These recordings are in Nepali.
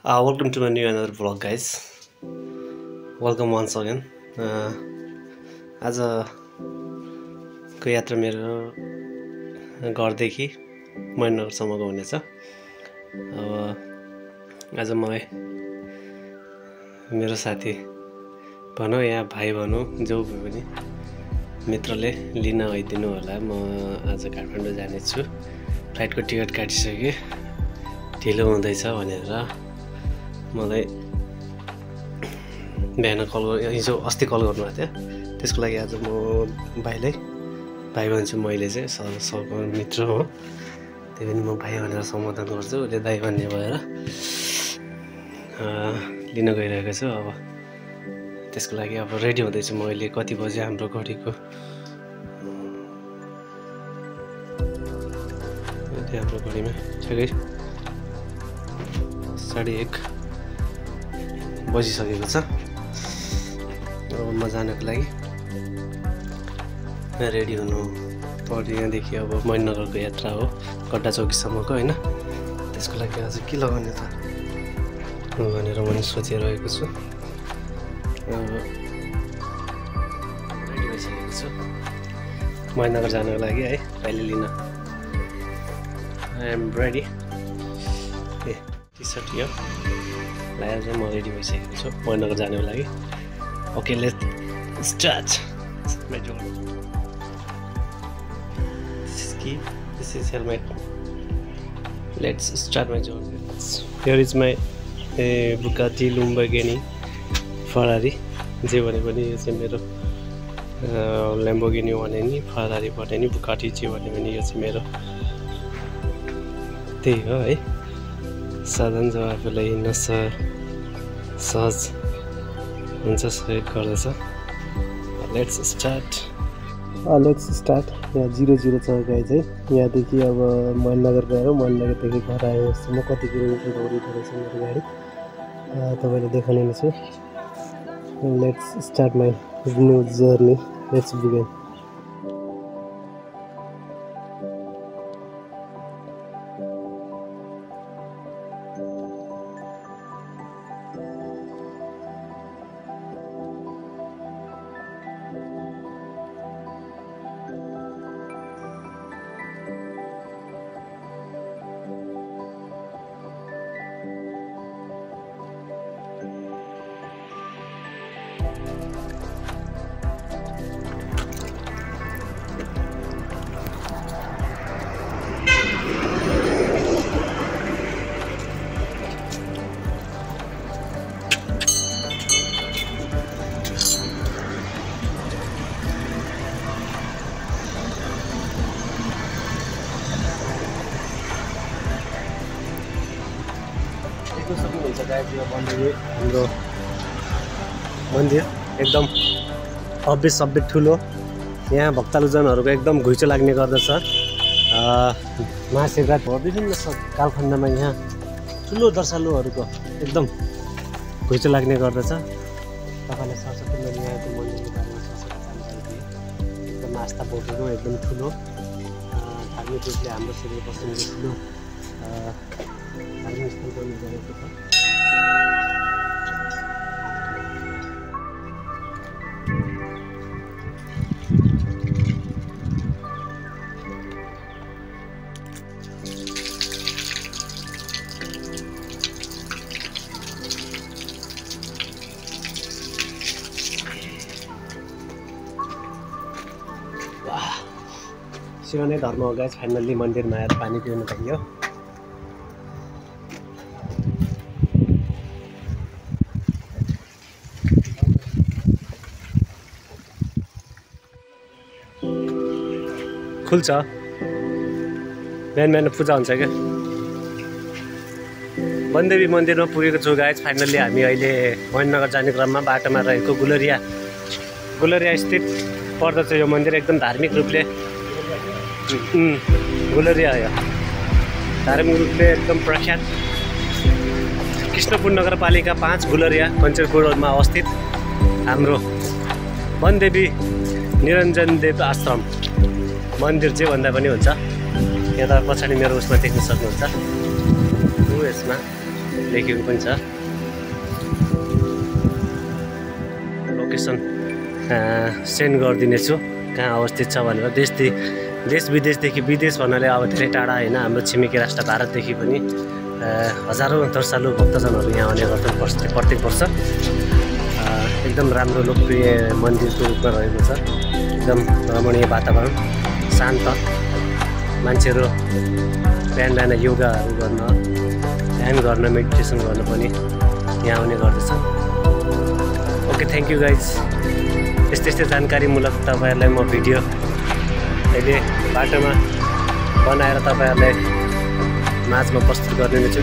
Welcome to my new another vlog, guys. Welcome once again. आजको यात्रा मेरो घरदेखि मैनगरसम्मको हुनेछ। अब आज मलाई मेरो साथी भनौँ या भाइ भनौँ जो भए पनि मित्रले लिन आइदिनु होला। म आज काठमाडौँ जानेछु। फ्लाइटको टिकट काटिसकेँ, ढिलो हुँदैछ भनेर मलाई बिहान हिजो अस्ति कल गर्नुभएको थियो। त्यसको लागि आज म भाइ भन्छु। मैले चाहिँ सरको मित्र हो, त्यही पनि म भाइ भनेर सम्बोधन गर्छु। उसले दाइ भन्ने भएर लिन गइरहेको छु। अब त्यसको लागि अब रेडी हुँदैछु म। अहिले कति बजे हाम्रो घडीको हाम्रो घडीमा ठिकै 1:30 बजिसकेको छ। अब म जानको लागि रेडी हुनु पर्यो। यहाँदेखि अब मैनगरको यात्रा हो, गड्डा चौकीसम्मको होइन। त्यसको लागि आज के लगाउने त भनेर मैले सोचिरहेको छु। रेडी भइसकेको छु मैनगर जानको लागि है, अहिले लिन। I am ready. T shirt यो लगाएर चाहिँ म रेडी भइसकेको छु मैनगर जानको लागि। Okay, let's start my journey. This is helmet. Let's start my journey. Here is my Bugatti, Lamborghini, Ferrari. जे भने पनि यो चाहिँ मेरो Lamborghini भने नि, Ferrari भने नि, Bugatti जे भने पनि यो चाहिँ मेरो त्यही हो है। साधन जो आफूलाई हिँड्न सहज हुन्छ, सहयोग गर्दछ। Let's start. यहाँ 00 छ गाइज है। यहाँदेखि अब मैनगर गएर मैनगरदेखि घर आएसम्म कति किलोमिटर दौडिँदो रहेछ मेरो गाडी, तपाईँले देखाउने नै छु। Let's start my new journey. Let's begin. सक्नुहुन्छ गाइज, यो हाम्रो मन्दिर एकदम भव्य ठुलो। यहाँ भक्तजनहरूको एकदम घुइँचो लाग्ने गर्दछ। महाशिवरात्रि विभिन्न कालखण्डमा यहाँ ठुलो दर्शनालुहरूको एकदम घुइँचो लाग्ने गर्दछ। तपाईँले सरस्वती मैयाको मन्दिरको बारेमा सरस्वती जानकारी दिए। एकदम आस्था बोकेको एकदम ठुलो धार्मिक रूपले हाम्रो सुदूरपश्चिमको ठुलो धार्मिक स्थल पनि गरेको छ। शिव नै धर्म हो गाइज। फाइनल्ली मन्दिरमा आएर पानी पिउनु पाइयो। खुल्छ बिहान पूजा हुन्छ क्या। वनदेवी मन्दिरमा पुगेको छु गाइज। फाइनल्ली हामी अहिले मैनगर जाने क्रममा बाटोमा रहेको गुलरिया स्थित पर्दछ यो मन्दिर। एकदम धार्मिक रूपले गुलरिया हो, धार्मिक रूपले एकदम प्रख्यात। कृष्णपुर नगरपालिका 5 गुलरिया कञ्चनपुरमा अवस्थित हाम्रो वनदेवी निरञ्जन देव आश्रम मन्दिर जे भन्दा पनि हुन्छ। यहाँ त पछाडि मेरो उसमा देख्न सक्नुहुन्छ, यसमा लेखेको पनि छ। लोकेसन सेन्ड गरिदिनेछु कहाँ अवस्थित छ भनेर। देश विदेशदेखि, विदेश भन्नाले अब धेरै टाढा होइन, हाम्रो छिमेकी राष्ट्र भारतदेखि पनि हजारौँ दर्शालु भक्तजनहरू यहाँ आउने गर्छन् प्रत्येक वर्ष। एकदम राम्रो लोकप्रिय मन्दिरको रूपमा रहेको छ। एकदम रमणीय वातावरण, शान्त, मान्छेहरू बिहान योगाहरू गर्न, ध्यान गर्न, मेडिटेसन गर्न पनि यहाँ आउने गर्दछन्। Okay, thank you guys. यस्तै जानकारीमूलक तपाईँहरूलाई म भिडियो अहिले बाटोमा बनाएर तपाईँहरूलाई माझमा प्रस्तुत गरिदिनेछु।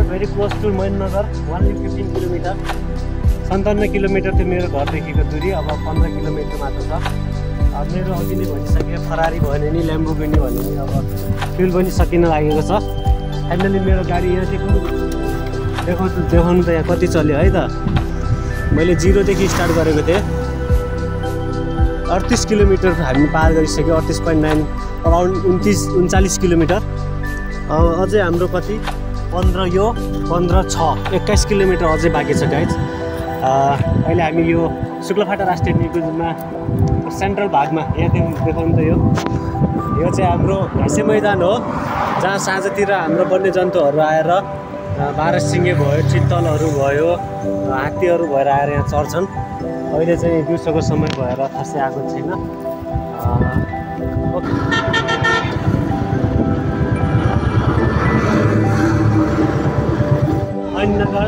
Very close to Mainnagar, 115 kilometre. 57 kilometre थियो मेरो घरदेखिको दूरी, अब 15 किलोमिटर मात्र छ। अब मेरो अघि नै भनिसकेँ, फरारी भयो नि, ल्याम्बोर्गिनी भन्यो नि, अब फ्युल पनि सकिन लागेको छ। फाइनली मेरो गाडी यहाँ देखाउनु त यहाँ कति चल्यो है त। मैले 0देखि स्टार्ट गरेको थिएँ, 38 किलोमिटर हामी पार गरिसक्यो, 38.9, अराउन्ड 39 किलोमिटर। अझै हाम्रो कति 21 किलोमिटर अझै बाँकी छ गाइज। अहिले हामी यो शुक्लाफाटा राष्ट्रिय निकुञ्जमा सेन्ट्रल भागमा, यहाँ देखाउनु त यो चाहिँ हाम्रो घाँसे मैदान हो, जहाँ साँझतिर हाम्रो वन्यजन्तुहरू आएर, बारहसिङ्गे भयो, चित्तलहरू भयो, हात्तीहरू भएर आएर यहाँ चर्छन्। अहिले चाहिँ दिउँसोको समय भएर खासै आएको छैन। नगर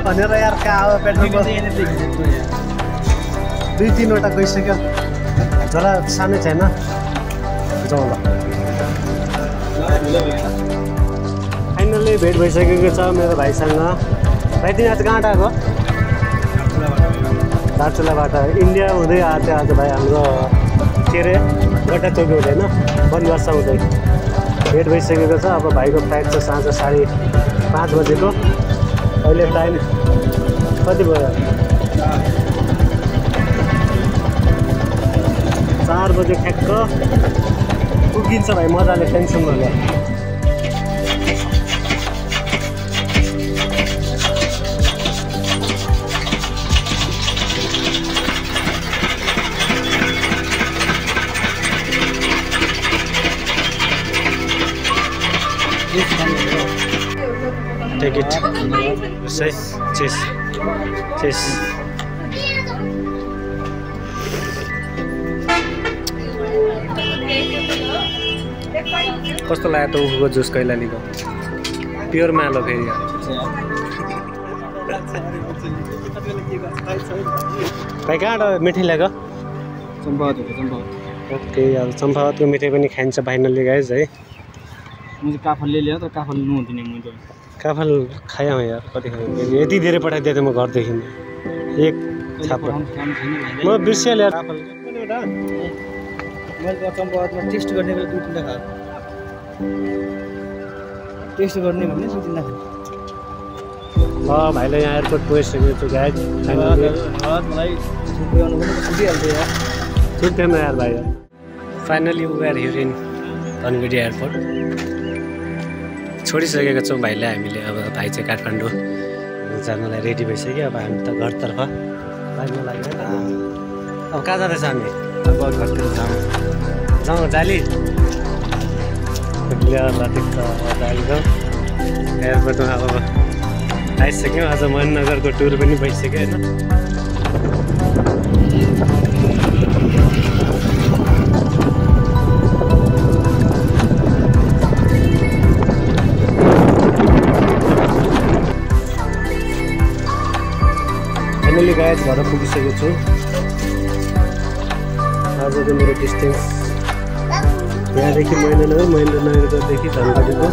भनेर यार कहाँ अब पेट्रोल 2-3वटा गइसक्यो, झोला सानै छैन। जाउँ ल। फाइनल्ली भेट भइसकेको छ मेरो भाइसँग। भाइ तिमी आज कहाँ आएको? दार्चुलाबाट इन्डिया हुँदै आएको थियो आज भाइ हाम्रो के अरे गड्डा चौकी हुँदैन, बनवासा हुँदै भेट भइसकेको छ। अब भाइको फ्लाइट छ साँझ 5:30 बजेको। अहिले टाइम कति भयो? 4 बजे ठ्याक्क पुगिन्छ भाइ, मजाले tension नलिएर। Take it. Say, cheers. Cheers. कस्तो लाग्यो त उखुको जुस कैलालीको? प्योर मालो फेरि। भाइ कहाँबाट मिठाई ल्याएको? ओके, अब चम्पावतको मिठाई पनि खाइन्छ फाइनल्ली गाइज है। मुझे काफल लिया तो काफल नुहुँदैन मुझे। काफल खायौँ यार, कति खायौँ? यति धेरै पठाइदिए त म घरदेखि एक छाप्रो म बिर्सिहालेँ। काफल मैले त चम्पावतमा टेस्ट गर्ने बेला 2-3 खाएको, टेस्ट गर्ने भने 2-3 खाएको। ल भाइलाई यहाँ एयरपोर्ट पुगिसकेको छु गाइज। मलाई पुग्नु पनि छुटिहाल्थ्यो यार, छुट्दैन यार भाइ। Finally we are here in Dhangadhi airport. छोडिसकेको छौँ भाइलाई हामीले। अब भाइ चाहिँ काठमाडौँ जानलाई रेडी भइसक्यो। अब हामी त घरतर्फ लाग्नु लाग्यो। अब कहाँ जाँदैछ हामी? अब घरतिर जाउँ जाली ठिक छ। जालीको एयरपोर्टमा अब आइसक्यौँ। आज मननगरको टुर पनि भइसक्यो होइन। फाइनली गाइज घर पुगिसकेको छु। आजको मेरो डिस्टेन्स यहाँदेखि महेन्द्रनगरदेखि धनगढीको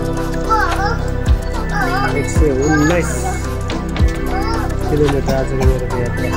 119 किलोमिटर आजको मेरो यात्रा।